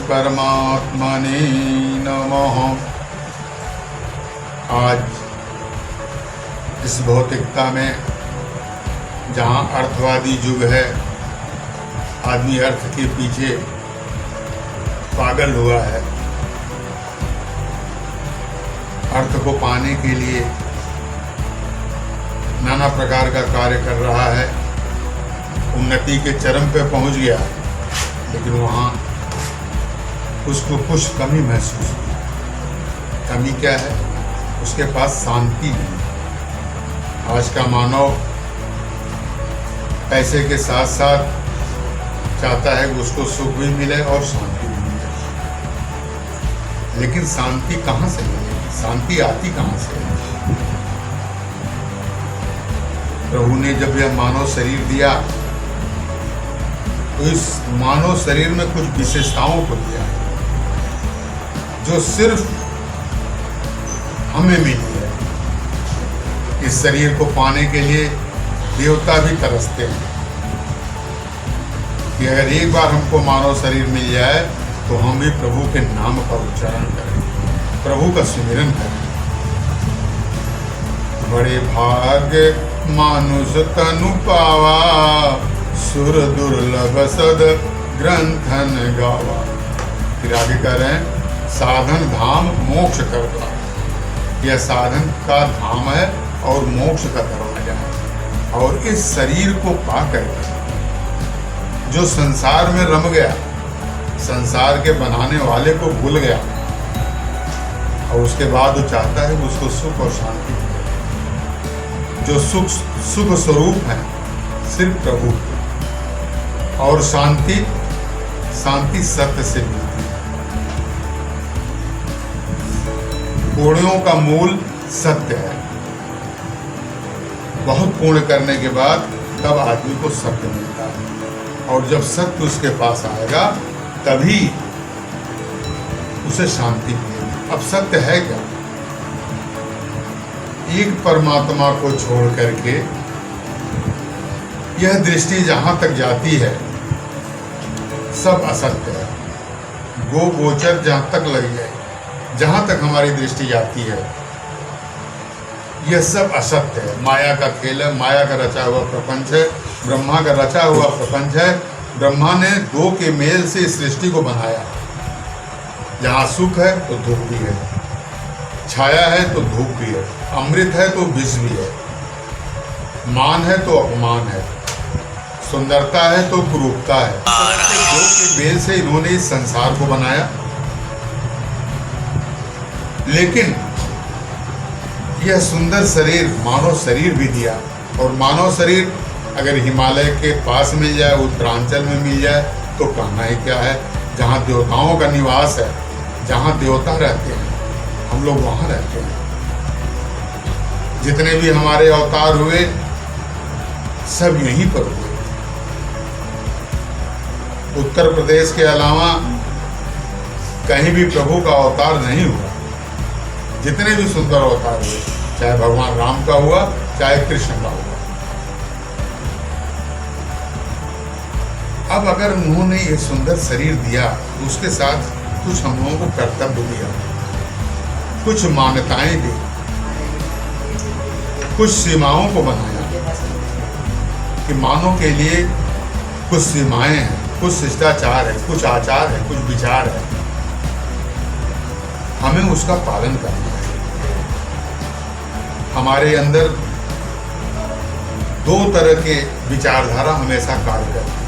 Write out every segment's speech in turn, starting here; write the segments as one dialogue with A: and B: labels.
A: परमात्मने नमः। आज इस भौतिकता में जहाँ अर्थवादी युग है, आदमी अर्थ के पीछे पागल हुआ है। अर्थ को पाने के लिए नाना प्रकार का कार्य कर रहा है, उन्नति के चरम पे पहुंच गया, लेकिन वहाँ उसको कुछ कमी महसूस हुई। कमी क्या है? उसके पास शांति नहीं। आज का मानव पैसे के साथ साथ चाहता है कि उसको सुख भी मिले और शांति भी मिले, लेकिन शांति कहाँ से मिलेगी? शांति आती कहाँ से? प्रभु ने जब यह मानव शरीर दिया तो इस मानव शरीर में कुछ विशेषताओं को दिया जो सिर्फ हमें मिली है। इस शरीर को पाने के लिए देवता भी तरसते हैं कि अगर एक बार हमको मानव शरीर मिल जाए तो हम भी प्रभु के नाम का उच्चारण करें, प्रभु का सुमिरन करें। बड़े भाग्य मानुष तनु पावा, सुर दुर्लभ सद ग्रंथन गावा। फिर आगे कह रहे हैं साधन धाम मोक्ष करता। यह साधन का धाम है और मोक्ष का दरवाजा है। और इस शरीर को पाकर जो संसार में रम गया, संसार के बनाने वाले को भूल गया, और उसके बाद वो चाहता है कि उसको सुख और शांति मिले। जो सुख स्वरूप है सिर्फ प्रभु, और शांति सत्य से मिलती है। पुण्यों का मूल सत्य है। बहुत पुण्य करने के बाद तब आदमी को सत्य मिलता है, और जब सत्य उसके पास आएगा तभी उसे शांति मिलेगी। अब सत्य है क्या? एक परमात्मा को छोड़ करके यह दृष्टि जहां तक जाती है सब असत्य है। गो गोचर जहां तक लग जाए, जहां तक हमारी दृष्टि जाती है, यह सब असत्य है। माया का खेल है, माया का रचा हुआ प्रपंच है, ब्रह्मा का रचा हुआ प्रपंच है। ब्रह्मा ने दो के मेल से इस सृष्टि को बनाया। जहाँ सुख है तो दुख भी है, छाया है तो धूप भी है, अमृत है तो विष भी है, मान है तो अपमान है, सुंदरता है तो कुरूपता है। दो के मेल से इन्होंने इस संसार को बनाया। लेकिन यह सुंदर शरीर, मानव शरीर भी दिया, और मानव शरीर अगर हिमालय के पास मिल जाए, उत्तरांचल में मिल जाए, तो कहना ही क्या है। जहाँ देवताओं का निवास है, जहाँ देवता रहते हैं, हम लोग वहाँ रहते हैं। जितने भी हमारे अवतार हुए सब यहीं पर हुए। उत्तर प्रदेश के अलावा कहीं भी प्रभु का अवतार नहीं हुआ। जितने भी सुंदर अवतार हुए, चाहे भगवान राम का हुआ, चाहे कृष्ण का हुआ। अब अगर उन्होंने ये सुंदर शरीर दिया, उसके साथ कुछ हम लोगों को कर्तव्य दिया, कुछ मान्यताएं दी, कुछ सीमाओं को बनाया कि मानव के लिए कुछ सीमाएं हैं, कुछ शिष्टाचार है, कुछ आचार है, कुछ विचार है। हमें उसका पालन करना है। हमारे अंदर दो तरह के विचारधारा हमेशा कार्य करती है,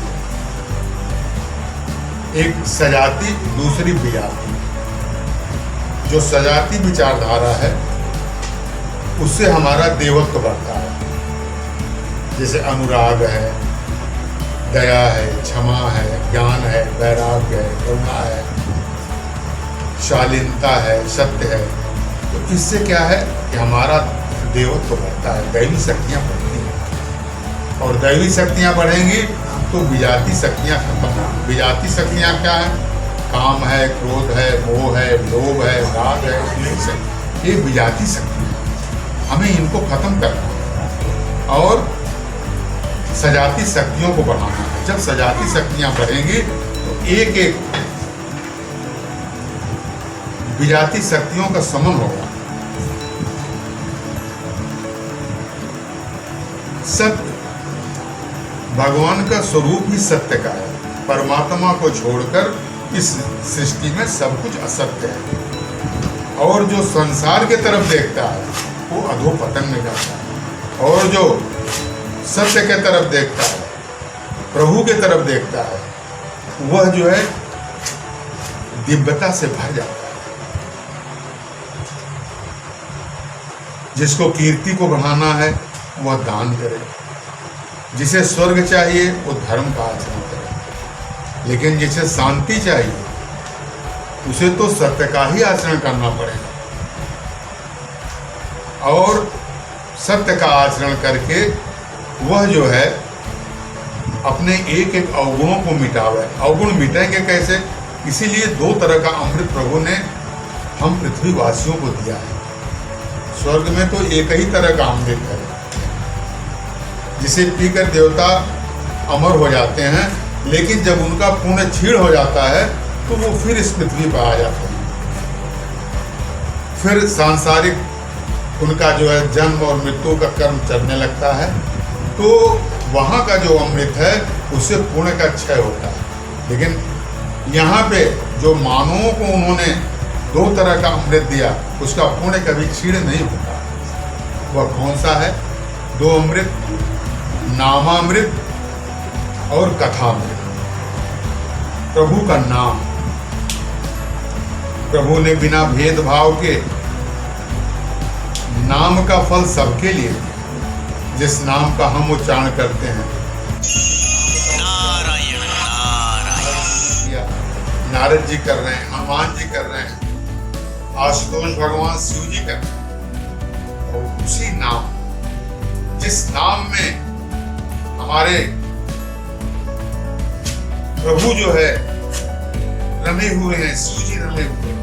A: एक सजाती, दूसरी विजाती। जो सजाती विचारधारा है उससे हमारा देवत्व बढ़ता है। जैसे अनुराग है, दया है, क्षमा है, ज्ञान है, वैराग्य है, करुणा है, शालीनता है, सत्य है। तो इससे क्या है कि हमारा देवत्व बढ़ता है, दैवी शक्तियाँ बढ़ती हैं, और दैवी शक्तियाँ बढ़ेंगी तो विजाती शक्तियाँ खत्म होंगी। विजाती शक्तियाँ क्या है? काम है, क्रोध है, मोह है, लोभ है, राग है, द्वेष है। ये विजाती शक्तियाँ, हमें इनको खत्म करना है और सजाती शक्तियों को बढ़ाना है। जब सजाती शक्तियाँ बढ़ेंगी तो एक एक विजाती शक्तियों का समन होगा। सत्य, भगवान का स्वरूप ही सत्य का है। परमात्मा को छोड़कर इस सृष्टि में सब कुछ असत्य है। और जो संसार के तरफ देखता है वो अधोपतन में जाता है, और जो सत्य के तरफ देखता है, प्रभु के तरफ देखता है, वह जो है दिव्यता से भर जाता है। जिसको कीर्ति को बढ़ाना है वह दान करे, जिसे स्वर्ग चाहिए वो धर्म का आचरण करे, लेकिन जिसे शांति चाहिए उसे तो सत्य का ही आचरण करना पड़ेगा। और सत्य का आचरण करके वह जो है अपने एक एक अवगुणों को मिटावे। अवगुण मिटेंगे कैसे? इसीलिए दो तरह का अमृत प्रभु ने हम पृथ्वीवासियों को दिया है। स्वर्ग में तो एक ही तरह का अमृत है जिसे पीकर देवता अमर हो जाते हैं, लेकिन जब उनका पुण्य क्षीण हो जाता है तो वो फिर इस पृथ्वी पर आ जाते हैं। फिर सांसारिक उनका जो है जन्म और मृत्यु का कर्म चलने लगता है, तो वहाँ का जो अमृत है उससे पुण्य का क्षय होता है। लेकिन यहाँ पे जो मानवों को उन्होंने दो तरह का अमृत दिया, उसका पुण्य कभी क्षीण नहीं होता। वह कौन सा है? दो अमृत, नामामृत और कथामृत। प्रभु का नाम, प्रभु ने बिना भेदभाव के नाम का फल सबके लिए दिया। जिस नाम का हम उच्चारण करते हैं,
B: नारायण नारायण,
A: नारद जी कर रहे हैं, हनुमान जी कर रहे हैं, आशुतोष भगवान शिव जी कर रहे हैं, और उसी नाम, जिस नाम में हमारे प्रभु जो है रमे हुए हैं, शिव जी रमे हुए हैं,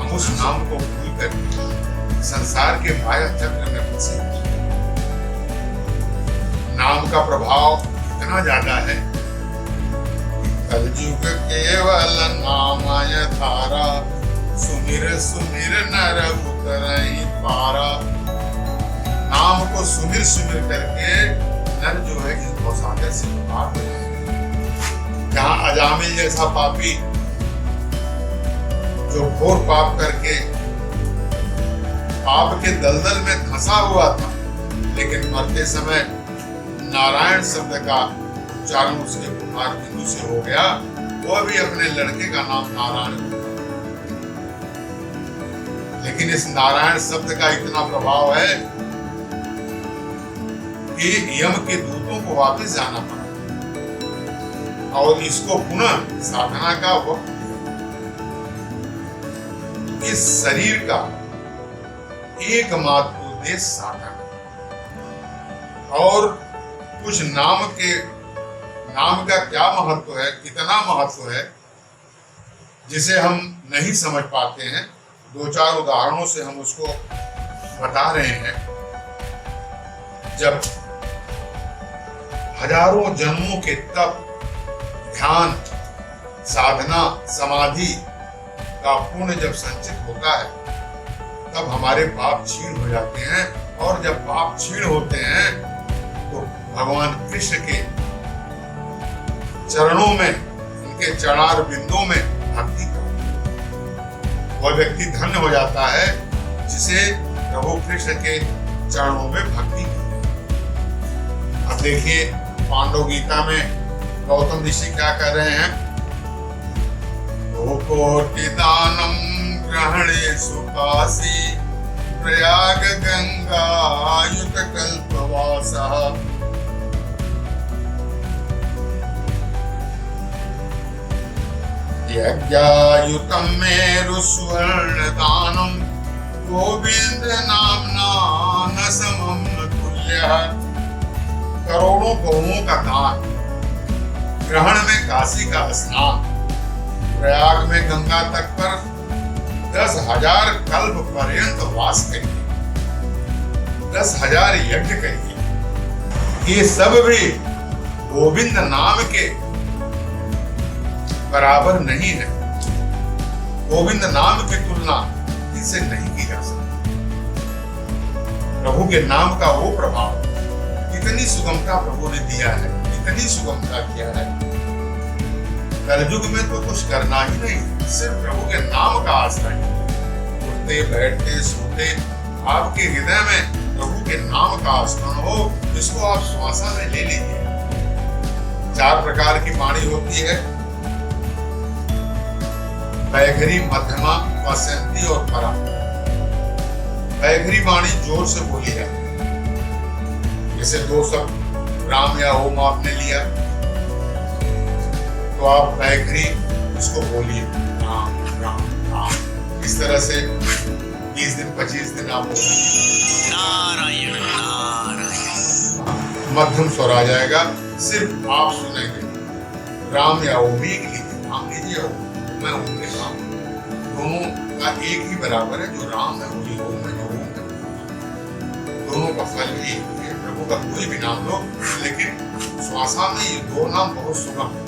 A: हम उस नाम को भूल कर संसार के माया चक्र में फंसे। नाम का प्रभाव इतना ज्यादा है, कलयुग केवल नामय धारा, सुमिर सुमिर नर उतरहि पारा। नाम को सुमिर सुमिर करके नर जो है इस भवसागर से पार हो जाए। जहाँ अजामिल जैसा पापी जो घोर पाप करके पाप के दलदल में धंसा हुआ था, लेकिन मरते समय नारायण शब्द का उच्चारण उसके कुमार बिंदु से हो गया, वह भी अपने लड़के का नाम नारायण। लेकिन इस नारायण शब्द का इतना प्रभाव है कि यम के दूतों को वापस जाना पड़ा और इसको पुनः साधना का वक्त। इस शरीर का एकमात्र उद्देश्य साधना, और कुछ नाम का क्या महत्व है, कितना महत्व है, जिसे हम नहीं समझ पाते हैं। दो चार उदाहरणों से हम उसको बता रहे हैं। जब हजारों जन्मों के तप, ध्यान, साधना, समाधि का पुण्य जब संचित होता है, तब हमारे पाप क्षीण हो जाते हैं, और जब पाप क्षीण होते हैं तो भगवान कृष्ण के चरणों में, उनके चरणार बिंदुओं में भक्ति का वह व्यक्ति धन्य हो जाता है जिसे प्रभु कृष्ण के चरणों में भक्ति की। अब देखिए पांडव गीता में गौतम ऋषि क्या कर रहे हैं? कोटि दानम ग्रहणे सुकासी, प्रयाग गंगा युत कल्पवासः। यज्ञायुतं मेरु सुवर्ण दानम, गोविंद नामना न समम तुल्यः। करोड़ों गौओं का दान, ग्रहण में काशी का स्नान, प्रयाग में गंगा तट पर 10,000 कल्प पर्यंत वास करिए, 10,000 यज्ञ करिए। ये सब भी गोविंद नाम के बराबर नहीं है। गोविंद नाम की तुलना इससे नहीं की जा सकती। प्रभु के नाम का वो प्रभाव, इतनी सुगमता प्रभु ने दिया है, इतनी सुगमता किया है। कलयुग में तो कुछ करना ही नहीं, सिर्फ प्रभु के नाम का आश्रय, उठते बैठते सोते आपके हृदय में प्रभु के नाम का स्मरण हो, जिसको आप श्वासा में ले लीजिए। 4 प्रकार की वाणी होती है, वैखरी, मध्यमा, वसंती और परा। वैखरी वाणी जोर से बोली है, जैसे 2 शब्द राम या ओम आपने लिया तो आप वैखरी उसको बोलिए, राम राम राम। इस तरह से 20 दिन 25 दिन आप बोलिए।
B: नारायण नारायण।
A: मध्यम स्वर आ जाएगा, सिर्फ आप सुनेंगे। राम या ओम एक लीजिए, राम लीजिए ओम, मैं ओम के राम, दोनों का एक ही बराबर है। जो राम है वही ओम है, जो ओम है, दोनों का फल एक ही है। प्रभु का कोई भी नाम लो, लेकिन श्वासा में ये 2 नाम बहुत सुगम है।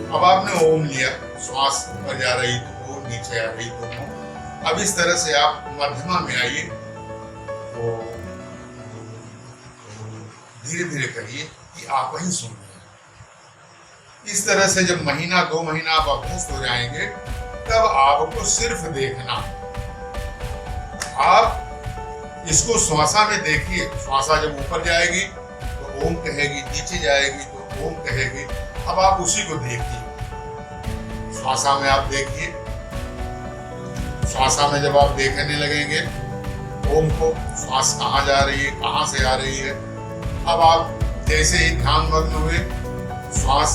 A: अब आपने ओम लिया, श्वास ऊपर जा रही तो ओम, नीचे आ रही तो ओम। अब इस तरह से आप मध्यमा में आइए, तो धीरे धीरे करिए कि आप ही सुन रहे हैं। इस तरह से जब महीना 2 महीना आप अभ्यस्त हो जाएंगे, तब आपको सिर्फ देखना, आप इसको श्वासा में देखिए। श्वासा जब ऊपर जाएगी तो ओम कहेगी, नीचे जाएगी तो ओम कहेगी। अब आप उसी को देखिए, श्वासा में आप देखिए। श्वासा में जब आप देखने लगेंगे ओम को, श्वास कहाँ जा रही है, कहाँ से आ रही है। अब आप जैसे ही ध्यान मग्न हुए, श्वास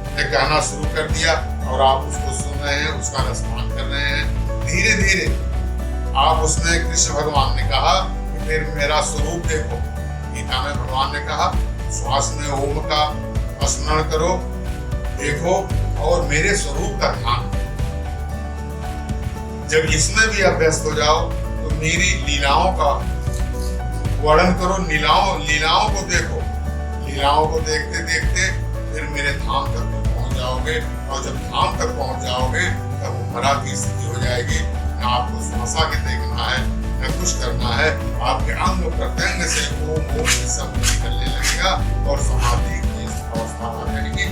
A: ने कहना शुरू कर दिया और आप उसको सुन रहे हैं, उसका रसपान कर रहे हैं। धीरे धीरे आप उसमें, कृष्ण भगवान ने कहा कि फिर मेरा स्वरूप देखो। गीता में भगवान ने कहा श्वास में ओम का स्मरण करो, देखो और मेरे स्वरूप का ध्यान करो। जब इसमें भी अभ्यस्त हो जाओ तो मेरी लीलाओं का वर्णन करो, लीलाओं को देखो। लीलाओं को देखते देखते फिर मेरे धाम तक पहुंच जाओगे, और जब धाम तक पहुंच जाओगे तब उपरा की स्थिति हो जाएगी। न आपको श्वासा के देखना है, न कुछ करना है, आपके अंग प्रत्यंग से ओम ओम सब निकलने लगेगा और समाधि की अवस्था आ जाएगी।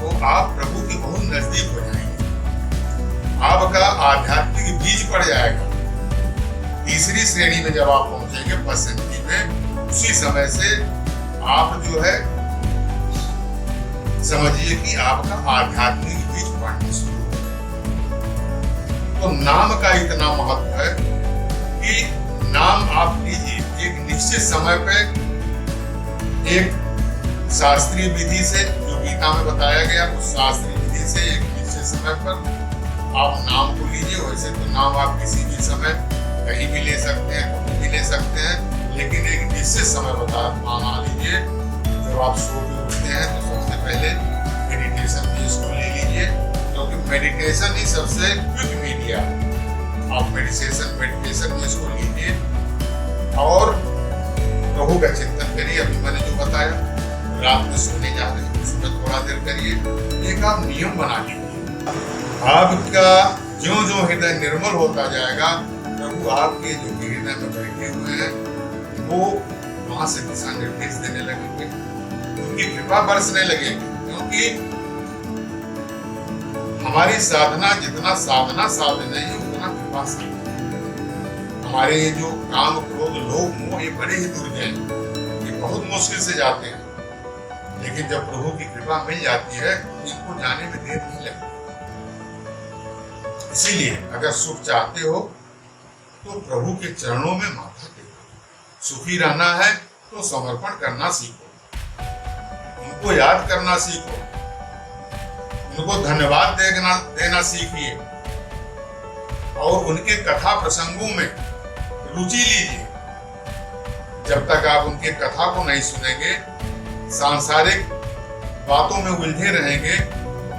A: तो आप प्रभु के बहुत नजदीक हो जाएंगे, आपका आध्यात्मिक बीज पड़ जाएगा। तीसरी श्रेणी में जब आप पहुंचेंगे, बसंती में, उसी समय से आप जो है समझिए कि आपका आध्यात्मिक बीज पड़ना शुरू हो। तो नाम का इतना महत्व है कि नाम आप लीजिए एक निश्चित समय पे, एक शास्त्रीय विधि से, जो गीता में बताया गया उस शास्त्रीय विधि से एक निश्चित समय पर आप नाम को लीजिए। वैसे तो नाम आप किसी भी समय कहीं भी ले सकते हैं, कभी भी ले सकते हैं, लेकिन एक निश्चित समय बना लीजिए। जब आप सो के उठते हैं तो सबसे पहले मेडिटेशन भी इसको ले लीजिए, क्योंकि मेडिटेशन ही सबसे क्विक मीडिया। आप मेडिटेशन में इसको लीजिए और प्रभु का चिंतन करिए। अभी मैंने जो बताया, रात में सोने जा रहे हैं उसमें थोड़ा देर करिए। एक आप नियम बना लीजिए, आपका ज्यों ज्यों हृदय निर्मल होता जाएगा, प्रभु आपके जो हृदय में बैठे हुए हैं वो वहां से दिशा निर्देश देने लगेंगे, उनकी कृपा बरसने लगेगी। क्योंकि हमारी साधना जितना साधना साधन है, उतना कृपा साधन। हमारे ये जो काम क्रोध लोभ मोह ये बड़े ही दुर्जय हैं, ये बहुत मुश्किल से जाते हैं, लेकिन जब प्रभु की कृपा मिल जाती है इनको जाने में देर नहीं लगती। इसीलिए अगर सुख चाहते हो तो प्रभु के चरणों में माथा टेको। सुखी रहना है तो समर्पण करना सीखो, उनको याद करना सीखो, उनको धन्यवाद देना सीखिए और उनके कथा प्रसंगों में रुचि लीजिए। जब तक आप उनके कथा को नहीं सुनेंगे, सांसारिक बातों में उलझे रहेंगे,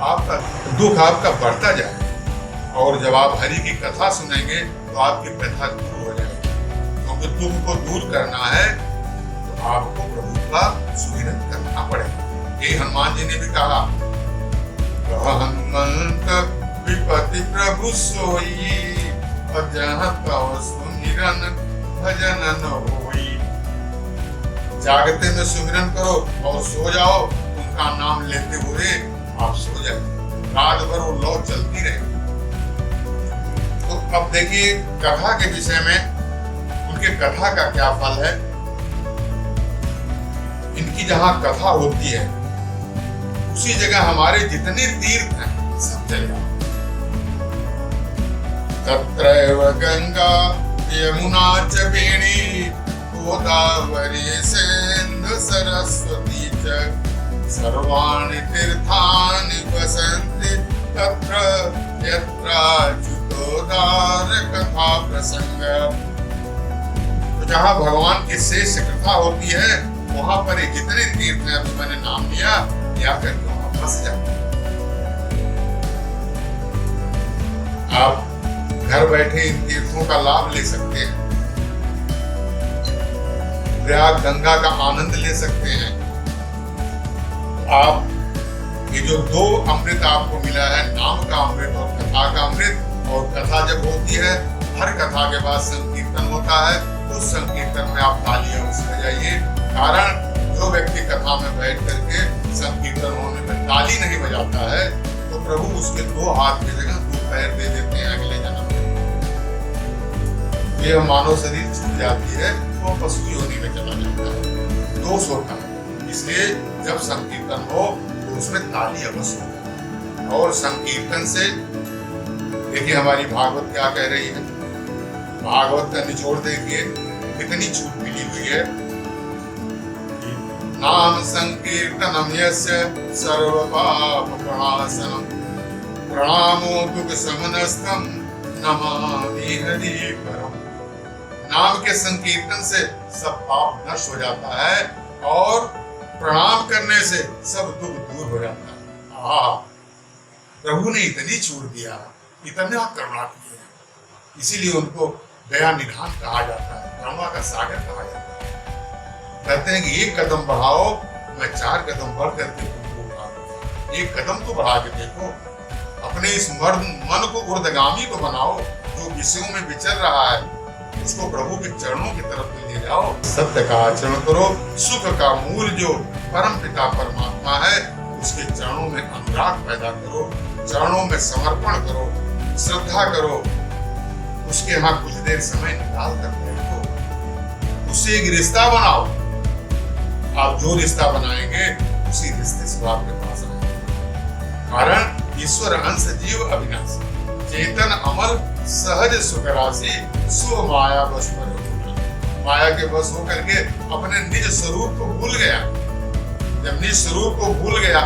A: आपका दुख आपका बढ़ता जाएगा। और जब आप हरि की कथा सुनेंगे तो आपकी व्यथा दूर हो जाएगी। क्योंकि दुख को दूर करना है तो आपको प्रभु का सुमिरन करना पड़ेगा। ये हनुमान जी ने भी कहा, हनुमंत विपति प्रभु सोई, और जहाँ तव सुमिरन भजन न होई। जागते में सुमिरन करो और सो जाओ, उनका नाम लेते हुए आप सो जाए, रात भर वो लौ चलती रहे। तो अब देखिए कथा के विषय में, उनके कथा का क्या फल है। इनकी जहां कथा होती है उसी जगह हमारे जितने तीर्थ हैं सब जगह। तत्रैव गंगा यमुना च वेणी, गोदावरी सिंधु सरस्वती च, सर्वाणि तीर्थानि वसन्ति तत्र यत्राच्युतोद्धार कथा प्रसंग। तो जहाँ भगवान की शेष कथा होती है वहां पर जितने तीर्थ हैं, अभी मैंने नाम लिया, या करके वहां फंस जाते। आप घर बैठे इन तीर्थों का लाभ ले सकते हैं, प्रयाग गंगा का आनंद ले सकते हैं। आप ये जो दो अमृत आपको मिला है, नाम का अमृत और कथा का अमृत, और कथा जब होती है हर कथा के बाद संकीर्तन होता है, उस संकीर्तन में आप तालियां बजाइए। कारण जो व्यक्ति कथा में बैठ करके संकीर्तन होने में ताली नहीं बजाता है तो प्रभु उसके दो हाथ की जगह दो पैर दे देते हैं अगले जन्म में। ये मानव शरीर छूट जाती है वो पशु योनि में चला जाता है, दोष होता है। इसलिए जब संकीर्तन हो तो उसमें ताली अवश्य हो। और संकीर्तन से देखिए हमारी भागवत क्या कह रही है, भागवत का निचोड़ देखिए कितनी छूट मिली हुई है। नाम संकीर्तनम यस्य सर्व पाप प्रणाशनम, प्रणामो दुख समनस्तम नमामि हरि परम। नाम के संकीर्तन से सब पाप नष्ट हो जाता है और प्रणाम करने से सब दुख दूर हो जाता है। प्रभु ने इतनी छूट दिया, इतना करुणा की है, इसीलिए उनको दया निधान कहा जाता है, करुणा का सागर कहा जाता है। कहते हैं कि एक कदम बढ़ाओ, मैं 4 कदम बढ़ करके तुमको उठाऊंगा। एक कदम तो बढ़ा के देखो, अपने इस मन को ऊर्ध्वगामी को बनाओ, जो विषयों में विचर रहा है उसको प्रभु के चरणों की तरफ ले जाओ। सत्य का आचरण करो, सुख का मूल जो परम पिता परमात्मा है उसके चरणों में अनुराग पैदा करो, चरणों में समर्पण करो, श्रद्धा करो, उसके यहाँ कुछ देर समय निकाल कर बैठो, उससे एक रिश्ता बनाओ। आप जो रिश्ता बनाएंगे उसी रिश्ते से आपके पास आएंगे। कारण ईश्वर अंश जीव अविनाशी, चेतन अमर सहज सुख राशि, सो माया बस पर होना। माया के बस होकर के अपने निज स्वरूप को भूल गया। जब निज स्वरूप को भूल गया,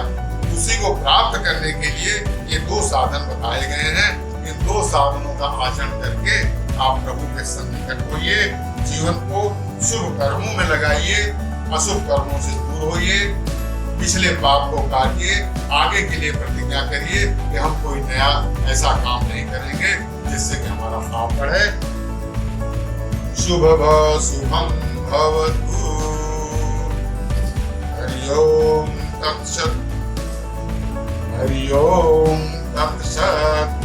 A: उसी को प्राप्त करने के लिए ये 2 साधन बताए गए हैं। इन 2 साधनों का आचरण करके आप प्रभु के सन्निकट होइए, जीवन को शुभ कर्मों में लगाइए, अशुभ कर्मों से दूर होइए, पिछले पाप को काटिए, आगे के लिए प्रतिज्ञा करिए कि हम कोई नया ऐसा काम नहीं करेंगे जिससे कि हमारा पाप बढ़े। शुभम भवतु। हरि ओम तत्सत्। हरि ओम तत्सत्।